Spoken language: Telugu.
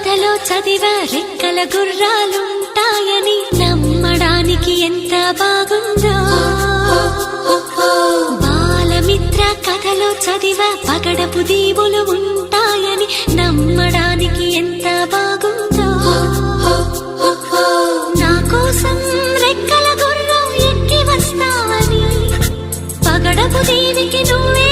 కథలో చదివా రెక్కల గుర్రాలుంటాయని నమ్మడానికి ఎంత బాగుందో. బాలమిత్ర కథలో చదివా పగడపు దీవులు ఉంటాయని నమ్మడానికి ఎంత బాగుందో. నా కోసం రెక్కల గుర్రం ఎక్కి వస్తావని పగడపు దీవికి నువ్వే